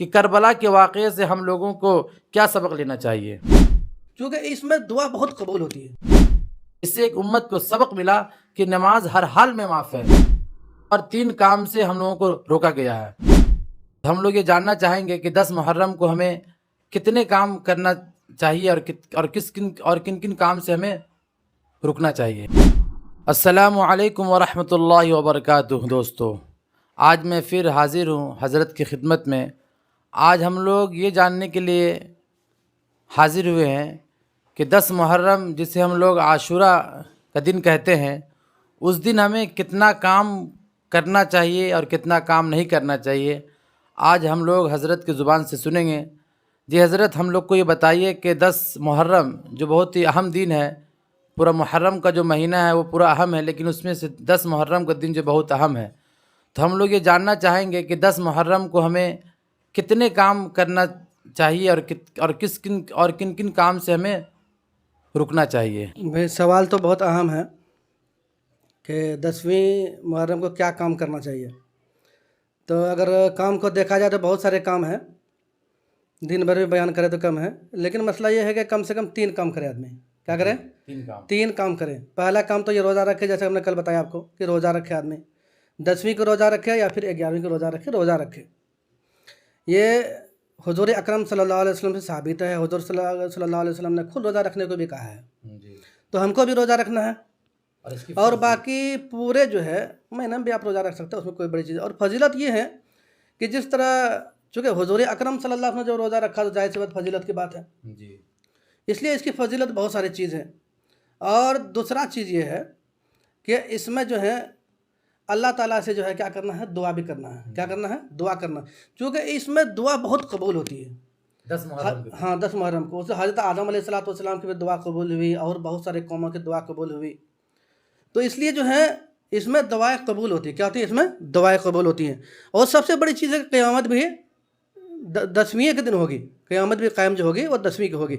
کہ کربلا کے واقعے سے ہم لوگوں کو کیا سبق لینا چاہیے؟ چونکہ اس میں دعا بہت قبول ہوتی ہے۔ اس سے ایک امت کو سبق ملا کہ نماز ہر حال میں معاف ہے اور 3 کام سے ہم لوگوں کو روکا گیا ہے۔ ہم لوگ یہ جاننا چاہیں گے کہ 10 محرم کو ہمیں کتنے کام کرنا چاہیے اور کن کن کام سے ہمیں رکنا چاہیے۔ السلام علیکم ورحمۃ اللہ وبرکاتہ۔ دوستو، آج میں پھر حاضر ہوں حضرت کی خدمت میں۔ آج ہم لوگ یہ جاننے کے لیے حاضر ہوئے ہیں کہ 10 محرم جسے ہم لوگ عاشورہ کا دن کہتے ہیں، اس دن ہمیں کتنا کام کرنا چاہیے اور کتنا کام نہیں کرنا چاہیے۔ آج ہم لوگ حضرت کی زبان سے سنیں گے۔ جی حضرت، ہم لوگ کو یہ بتائیے کہ 10 محرم جو بہت ہی اہم دن ہے، پورا محرم کا جو مہینہ ہے وہ پورا اہم ہے، لیکن اس میں سے 10 محرم کا دن جو بہت اہم ہے، تو ہم لوگ یہ جاننا چاہیں گے کہ 10 محرم کو ہمیں کتنے کام کرنا چاہیے اور کن کن کام سے ہمیں رکنا چاہیے۔ بھائی سوال تو بہت اہم ہے کہ 10ویں محرم کو کیا کام کرنا چاہیے۔ تو اگر کام کو دیکھا جائے تو بہت سارے کام ہیں، دن بھر میں بیان کرے تو کم ہے، لیکن مسئلہ یہ ہے کہ کم سے کم 3 کام کرے آدمی۔ کیا کرے؟ 3 کام کرے۔ پہلا کام تو یہ روزہ رکھے، جیسے ہم نے کل بتایا آپ کو کہ روزہ رکھے آدمی، 10ویں کو روزہ رکھے یا پھر 11ویں کو روزہ رکھے۔ یہ حضور اکرم صلی اللہ علیہ وسلم سے ثابت ہے۔ حضور صلی اللہ علیہ وسلم نے خود روزہ رکھنے کو بھی کہا ہے، تو ہم کو بھی روزہ رکھنا ہے۔ اور باقی پورے جو ہے مہینہ میں بھی آپ روزہ رکھ سکتے ہیں، اس میں کوئی بڑی چیز ہے۔ اور فضیلت یہ ہے کہ جس طرح چونکہ حضور اکرم صلی اللہ علیہ وسلم نے جو روزہ رکھا تو ظاہر سی بات فضیلت کی بات ہے، اس لیے اس کی فضیلت بہت ساری چیز ہے۔ اور دوسرا چیز یہ ہے کہ اس میں جو ہے اللہ تعالیٰ سے جو ہے کیا کرنا ہے، دعا بھی کرنا ہے۔ کیا کرنا ہے؟ دعا کرنا، چونکہ اس میں دعا بہت قبول ہوتی ہے۔ 10 محرم کو، ہاں 10 محرم کو، اس سے حضرت آدم علیہ السلام کی بھی دعا قبول ہوئی اور بہت سارے قوموں کی دعا قبول ہوئی۔ تو اس لیے جو ہے اس میں دعائیں قبول ہوتی ہیں۔ کیا ہوتی ہے؟ اس میں دعائیں قبول ہوتی ہیں۔ اور سب سے بڑی چیز ہے کہ قیامت بھی 10ویں کے دن ہوگی، قیامت بھی قائم جو ہوگی وہ 10ویں کی ہوگی۔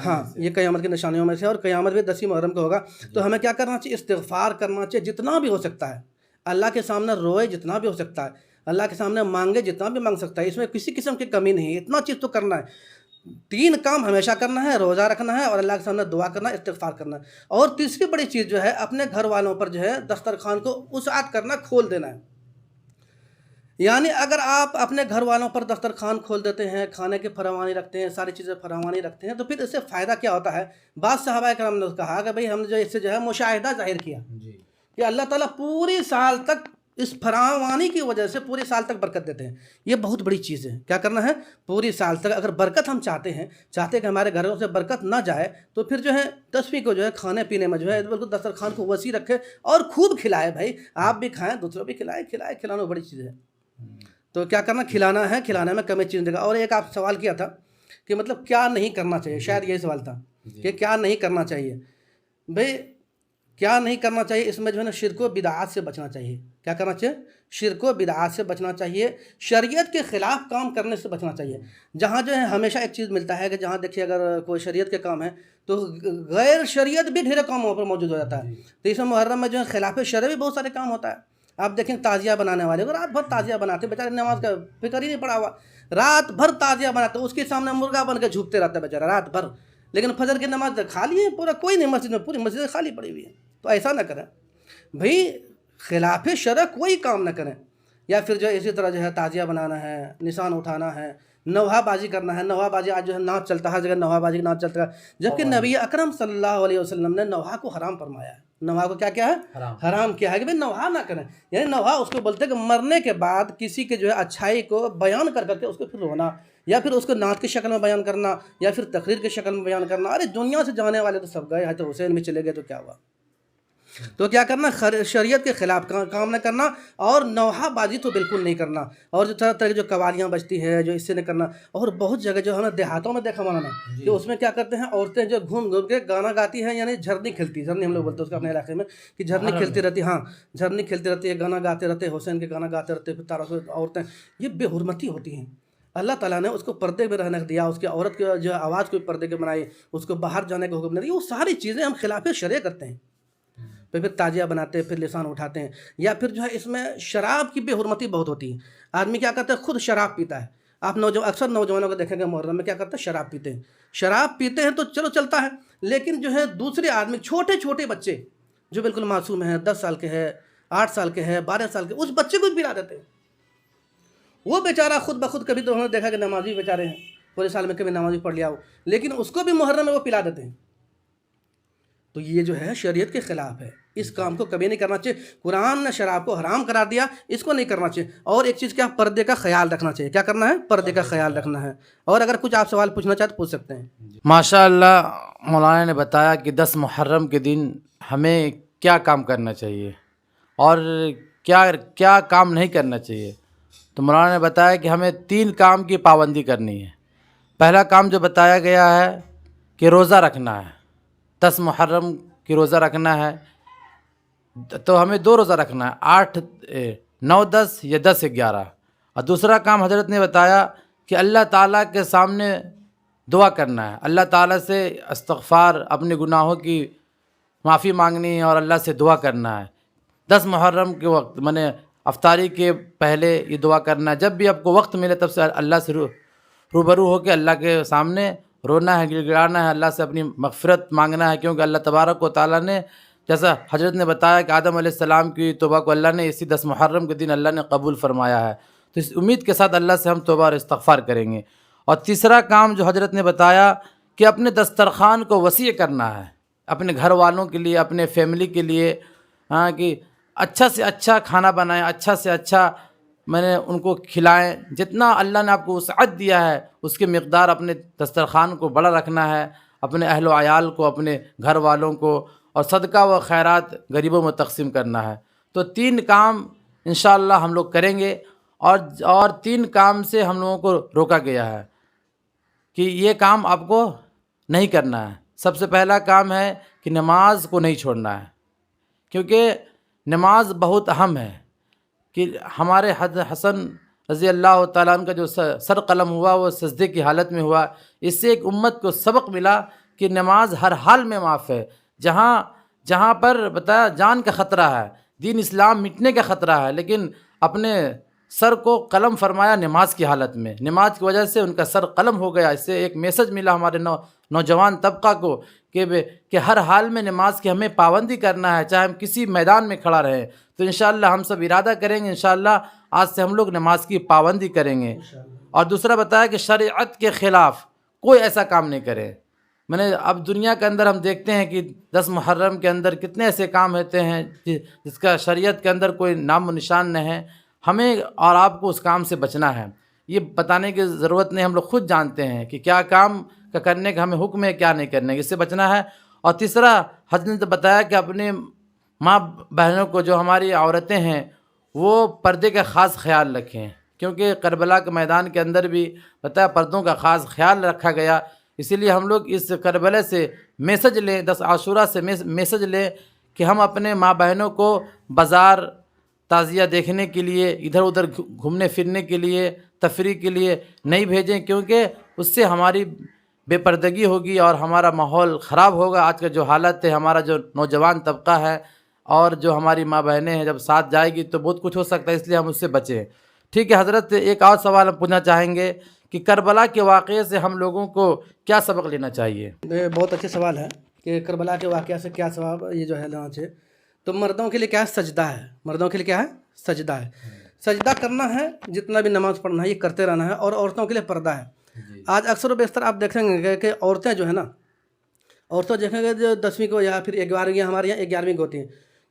ہاں، یہ قیامت کی نشانیوں میں سے، اور قیامت بھی 10ویں محرم کا ہوگا۔ تو ہمیں کیا کرنا چاہیے؟ استغفار کرنا چاہیے جتنا بھی ہو سکتا ہے، اللہ کے سامنے روئے جتنا بھی ہو سکتا ہے، اللہ کے سامنے مانگے جتنا بھی مانگ سکتا ہے، اس میں کسی قسم کی کمی نہیں ہے۔ اتنا چیز تو کرنا ہے، 3 کام ہمیشہ کرنا ہے، روزہ رکھنا ہے اور اللہ کے سامنے دعا کرنا ہے، استغفار کرنا ہے۔ اور تیسری بڑی چیز جو ہے اپنے گھر والوں پر جو ہے دسترخوان کو وسعت کرنا، کھول دینا ہے۔ یعنی اگر آپ اپنے گھر والوں پر دسترخوان کھول دیتے ہیں، کھانے کی فراوانی رکھتے ہیں، ساری چیزیں فراوانی رکھتے ہیں، تو پھر اس سے فائدہ کیا ہوتا ہے؟ بعض صحابہ کرام نے کہا کہ بھئی ہم نے جو اس سے جو ہے مشاہدہ ظاہر کیا کہ اللہ تعالیٰ پوری سال تک اس فراوانی کی وجہ سے پوری سال تک برکت دیتے ہیں۔ یہ بہت بڑی چیز ہے۔ کیا کرنا ہے؟ پوری سال تک اگر برکت ہم چاہتے ہیں کہ ہمارے گھروں سے برکت نہ جائے، تو پھر جو ہے 10ویں کو جو ہے کھانے پینے میں جو ہے بالکل دسترخوان کو وسیع رکھے اور خوب کھلائے۔ بھائی آپ بھی کھائیں، دوسروں بھی کھلانا بڑی چیز ہے۔ تو کیا کرنا؟ کھلانا ہے، کھلانے میں کمی چیز دے گا۔ اور ایک آپ سوال کیا تھا کہ مطلب کیا نہیں کرنا چاہیے، شاید یہی سوال تھا کہ کیا نہیں کرنا چاہیے۔ بھئی کیا نہیں کرنا چاہیے؟ اس میں جو ہے نا شرک و بدعات سے بچنا چاہیے۔ کیا کرنا چاہیے؟ شرک و بدعات سے بچنا چاہیے، شریعت کے خلاف کام کرنے سے بچنا چاہیے۔ جہاں جو ہے ہمیشہ ایک چیز ملتا ہے کہ جہاں دیکھیے اگر کوئی شریعت کے کام ہے تو غیر شریعت بھی ڈھیرے کاموں پر موجود ہو جاتا ہے۔ تو اس محرم میں جو ہے خلاف شرع بھی بہت سارے کام ہوتا ہے۔ آپ دیکھیں تعزیہ بنانے والے رات بھر تعزیہ بناتے، بیچارے نماز کا فکر ہی نہیں پڑا ہوا، رات بھر تعزیہ بناتے، اس کے سامنے مرغا بن کے جھوکتے رہتا ہے بیچارہ رات بھر، لیکن فجر کی نماز خالی ہے، پورا کوئی نہیں مسجد میں، پوری مسجد خالی پڑی ہوئی ہے۔ تو ایسا نہ کریں بھئی، خلاف شرع کوئی کام نہ کریں۔ یا پھر جو اسی طرح جو ہے تعزیہ بنانا ہے، نشان اٹھانا ہے، نوحہ بازی کرنا ہے۔ نوحہ بازی آج جو ہے ناچ چلتا ہے، ہر جگہ نوحہ بازی ناچ چلتا ہے، جبکہ نبی اکرم صلی اللہ علیہ وسلم نے نوحہ کو حرام فرمایا ہے۔ نوحہ کو کیا ہے؟ حرام کیا ہے کہ بھئی نوحہ نہ کریں۔ یعنی نوحہ اس کو بولتے ہیں کہ مرنے کے بعد کسی کے جو ہے اچھائی کو بیان کر کے اس کو پھر رونا، یا پھر اس کو نعت کی شکل میں بیان کرنا، یا پھر تقریر کی شکل میں بیان کرنا۔ ارے دنیا سے جانے والے تو سب گئے، حضرت حسین بھی چلے گئے تو کیا ہوا؟ تو کیا کرنا؟ شریعت کے خلاف کام نہ کرنا، اور نوحہ بازی تو بالکل نہیں کرنا، اور جو طرح طرح کی جو قوالیاں بجتی ہے جو اس سے نہیں کرنا۔ اور بہت جگہ جو ہم نے دیہاتوں میں دیکھا مولانا کہ اس میں کیا کرتے ہیں، عورتیں جو گھوم گھوم کے گانا گاتی ہیں، یعنی جھرنی کھلتی، جھرنی ہم لوگ بولتے ہیں اس کا اپنے علاقے میں کہ جھرنی کھلتی رہتی، ہاں جھرنی کھلتی رہتی ہے، گانا گاتے رہتے، حسین کے گانا گاتے رہتے، پھر تارا عورتیں، یہ بے حرمتی ہوتی ہیں۔ اللہ تعالیٰ نے اس کو پردے میں رہنے دیا، اس کی عورت کی جو آواز کو پردے کے بنائی، اس کو باہر جانے کا حکم نہیں دیا۔ وہ ساری چیزیں ہم خلاف شرع کرتے ہیں، پھر تعزیہ بناتے ہیں، پھر لسان اٹھاتے ہیں۔ یا پھر جو ہے اس میں شراب کی بے حرمتی بہت ہوتی ہے۔ آدمی کیا کرتا ہے، خود شراب پیتا ہے، آپ اکثر نوجوانوں کو دیکھیں گے محرم میں کیا کرتے ہیں، شراب پیتے ہیں. شراب پیتے ہیں تو چلو چلتا ہے، لیکن جو ہے دوسرے آدمی چھوٹے چھوٹے بچے جو بالکل معصوم ہیں، 10 سال کے ہیں، 8 سال کے ہیں، 12 سال کے، اس بچے کو بھی پلا دیتے ہیں. وہ بیچارہ خود بخود کبھی تو انہوں نے دیکھا کہ نمازی بیچارے ہیں، پورے سال میں کبھی نمازی پڑھ لیا ہو، لیکن اس کو بھی محرم میں وہ پلا دیتے ہیں. تو یہ جو ہے شریعت کے خلاف ہے، اس کام کو کبھی نہیں کرنا چاہیے. قرآن نے شراب کو حرام قرار دیا، اس کو نہیں کرنا چاہیے. اور ایک چیز کیا، پردے کا خیال رکھنا چاہیے. کیا کرنا ہے؟ پردے کا خیال رکھنا ہے. اور اگر کچھ آپ سوال پوچھنا چاہتے پوچھ سکتے ہیں. ماشاء اللہ مولانا نے بتایا کہ 10 محرم کے دن ہمیں کیا کام کرنا چاہیے اور کیا کام نہیں کرنا چاہیے. تو مولانا نے بتایا کہ ہمیں 3 کام کی پابندی کرنی ہے. پہلا کام جو بتایا گیا ہے کہ روزہ رکھنا ہے. 10 محرم کی روزہ رکھنا ہے تو ہمیں 2 روزہ رکھنا ہے، 8 9 10 یا 10 11. اور دوسرا کام حضرت نے بتایا کہ اللہ تعالیٰ کے سامنے دعا کرنا ہے، اللہ تعالیٰ سے استغفار، اپنے گناہوں کی معافی مانگنی ہے اور اللہ سے دعا کرنا ہے. 10 محرم کے وقت افطاری کے پہلے یہ دعا کرنا ہے. جب بھی آپ کو وقت ملے تب سے اللہ سے روبرو ہو کے اللہ کے سامنے رونا ہے، گڑ گڑانا ہے، اللہ سے اپنی مغفرت مانگنا ہے. کیونکہ اللہ تبارک و تعالیٰ نے، جیسا حضرت نے بتایا کہ آدم علیہ السلام کی توبہ کو اللہ نے اسی 10 محرم کے دن اللہ نے قبول فرمایا ہے. تو اس امید کے ساتھ اللہ سے ہم توبہ اور استغفار کریں گے. اور تیسرا کام جو حضرت نے بتایا کہ اپنے دسترخوان کو وسیع کرنا ہے، اپنے گھر والوں کے لیے، اپنے فیملی کے لیے، کہ اچھا سے اچھا کھانا بنائیں، اچھا سے اچھا ان کو کھلائیں. جتنا اللہ نے آپ کو وسعت دیا ہے اس کے مقدار اپنے دسترخوان کو بڑا رکھنا ہے، اپنے اہل و عیال کو، اپنے گھر والوں کو، اور صدقہ و خیرات غریبوں میں تقسیم کرنا ہے. تو 3 کام انشاءاللہ ہم لوگ کریں گے. اور 3 کام سے ہم لوگوں کو روکا گیا ہے کہ یہ کام آپ کو نہیں کرنا ہے. سب سے پہلا کام ہے کہ نماز کو نہیں چھوڑنا ہے، کیونکہ نماز بہت اہم ہے. کہ ہمارے حسن رضی اللہ تعالیٰ عنہ کا جو سر قلم ہوا وہ سجدے کی حالت میں ہوا. اس سے ایک امت کو سبق ملا کہ نماز ہر حال میں معاف ہے. جہاں پر بتایا جان کا خطرہ ہے، دین اسلام مٹنے کا خطرہ ہے، لیکن اپنے سر کو قلم فرمایا نماز کی حالت میں. نماز کی وجہ سے ان کا سر قلم ہو گیا. اس سے ایک میسج ملا ہمارے نوجوان طبقہ کو کہ ہر حال میں نماز کی ہمیں پابندی کرنا ہے، چاہے ہم کسی میدان میں کھڑا رہیں. تو انشاءاللہ ہم سب ارادہ کریں گے، انشاءاللہ آج سے ہم لوگ نماز کی پابندی کریں گے. اور دوسرا بتایا کہ شریعت کے خلاف کوئی ایسا کام نہیں کرے. اب دنیا کے اندر ہم دیکھتے ہیں کہ 10 محرم کے اندر کتنے ایسے کام ہوتے ہیں جس کا شریعت کے اندر کوئی نام و نشان نہیں ہے. ہمیں اور آپ کو اس کام سے بچنا ہے. یہ بتانے کی ضرورت نہیں، ہم لوگ خود جانتے ہیں کہ کیا کام کا کرنے کا ہمیں حکم ہے، کیا نہیں کرنے کا، اس سے بچنا ہے. اور تیسرا حضرت نے بتایا کہ اپنے ماں بہنوں کو، جو ہماری عورتیں ہیں، وہ پردے کا خاص خیال رکھیں. کیونکہ کربلا کے میدان کے اندر بھی بتایا پردوں کا خاص خیال رکھا گیا. اسی لیے ہم لوگ اس کربلا سے میسج لیں، 10 عاشورہ سے میسج لیں کہ ہم اپنے ماں بہنوں کو بازار تعزیہ دیکھنے کے لیے، ادھر ادھر گھومنے پھرنے کے لیے، تفریح کے لیے نہیں بھیجیں. کیونکہ اس سے ہماری بے پردگی ہوگی اور ہمارا ماحول خراب ہوگا. آج کا جو حالت ہے، ہمارا جو نوجوان طبقہ ہے اور جو ہماری ماں بہنیں ہیں، جب ساتھ جائے گی تو بہت کچھ ہو سکتا ہے. اس لیے ہم اس سے بچیں. ٹھیک ہے حضرت، ایک اور سوال ہم پوچھنا چاہیں گے کہ کربلا کے واقعے سے ہم لوگوں کو کیا سبق لینا چاہیے؟ بہت اچھے سوال ہے کہ کربلا کے واقعہ سے کیا ثواب یہ جو ہے لینا چاہیے. تو مردوں کے لیے کیا ہے؟ سجدہ ہے. مردوں کے لیے کیا ہے؟ سجدہ ہے. سجدہ کرنا ہے، جتنا بھی نماز پڑھنا ہے یہ کرتے رہنا ہے. اور عورتوں کے لیے پردہ ہے. آج اکثر و بیشتر آپ دیکھیں گے کہ عورتیں جو ہے نا، عورتیں دیکھیں گے جو 10ویں کو یا پھر 11ویں، ہمارے یہاں 11ویں کو ہوتی ہیں،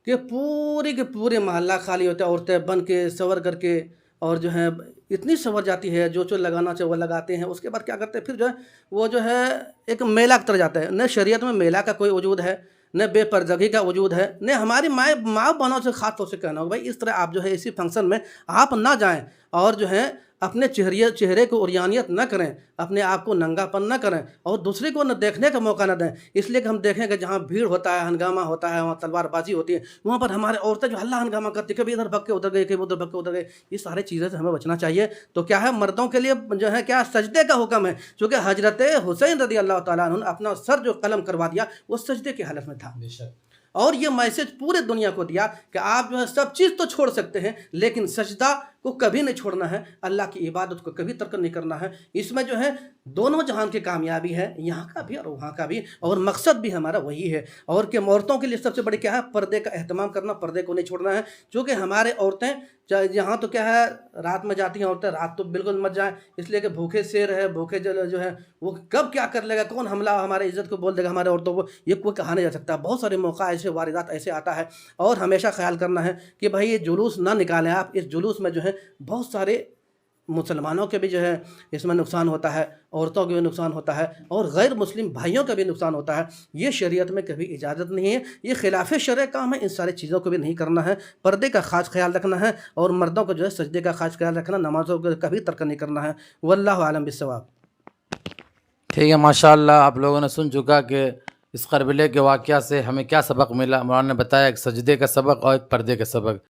کہ پوری کے پورے محلہ خالی ہوتے ہیں، عورتیں بن کے سور کر کے، اور جو ہے اتنی سور جاتی ہے، جو لگانا چاہے وہ لگاتے ہیں. اس کے بعد کیا کرتے ہیں، پھر جو ہے وہ جو ہے ایک میلہ کی طرح جاتا ہے. نہ شریعت میں میلہ کا کوئی وجود ہے، نہ بے پردگی کا وجود ہے، نہ ہماری ماں بہنوں سے خاص طور سے کہنا ہوگا بھائی اس طرح آپ جو ہے اسی فنکشن میں آپ نہ جائیں، اور جو ہے اپنے چہرے کو عریانیت نہ کریں، اپنے آپ کو ننگا پن نہ کریں، اور دوسرے کو نہ دیکھنے کا موقع نہ دیں. اس لیے کہ ہم دیکھیں کہ جہاں بھیڑ ہوتا ہے، ہنگامہ ہوتا ہے، وہاں تلوار بازی ہوتی ہے، وہاں پر ہمارے عورتیں جو ہلہ ہنگامہ کرتی، کبھی ادھر بھگ کے ادھر گئے، کبھی ادھر بھگ کے ادھر گئے. یہ سارے چیزیں سے ہمیں بچنا چاہیے. تو کیا ہے، مردوں کے لیے جو ہے کیا سجدے کا حکم ہے. چونکہ حضرت حسین رضی اللہ تعالیٰ عنہ نے اپنا سر جو قلم کروا دیا وہ سجدے کی حالت میں تھا. اور یہ میسج پورے دنیا کو دیا کہ آپ جو ہے سب چیز تو چھوڑ سکتے ہیں، لیکن سجدہ کو کبھی نہیں چھوڑنا ہے, اللہ کی عبادت کو کبھی ترک نہیں کرنا ہے. اس میں جو ہے دونوں جہان کی کامیابی ہے, یہاں کا بھی اور وہاں کا بھی, اور مقصد بھی ہمارا وہی ہے. اور کہ عورتوں کے لیے سب سے بڑی کیا ہے, پردے کا اہتمام کرنا, پردے کو نہیں چھوڑنا ہے. چونکہ ہمارے عورتیں یہاں تو کیا ہے, رات میں جاتی ہیں عورتیں, رات تو بالکل مت جائیں, اس لیے کہ بھوکے شیر ہے, بھوکے جو ہے وہ کب کیا کر لے گا, کون حملہ ہمارے عزت کو بول دے گا ہمارے عورتوں کو, یہ کوئی کہا نہیں جا سکتا. بہت سارے موقع ایسے واردات ایسے آتا ہے. اور ہمیشہ خیال کرنا ہے کہ بھائی یہ جلوس نہ نکالیں آپ. اس جلوس میں جو ہے بہت سارے مسلمانوں کے بھی جو ہے اس میں نقصان ہوتا ہے, عورتوں کے بھی نقصان ہوتا ہے, اور غیر مسلم بھائیوں کا بھی نقصان ہوتا ہے. یہ شریعت میں کبھی اجازت نہیں ہے, یہ خلاف شرع کام ہے. ان ساری چیزوں کو بھی نہیں کرنا ہے. پردے کا خاص خیال رکھنا ہے, اور مردوں کو جو ہے سجدے کا خاص خیال رکھنا, نمازوں کو کبھی ترک نہیں کرنا ہے. واللہ عالم بالصواب. ٹھیک ہے, ماشاءاللہ آپ لوگوں نے سن چکا کہ اس کربلے کے واقعہ سے ہمیں کیا سبق ملا. مولانا نے بتایا ایک سجدے کا سبق اور ایک پردے کا سبق.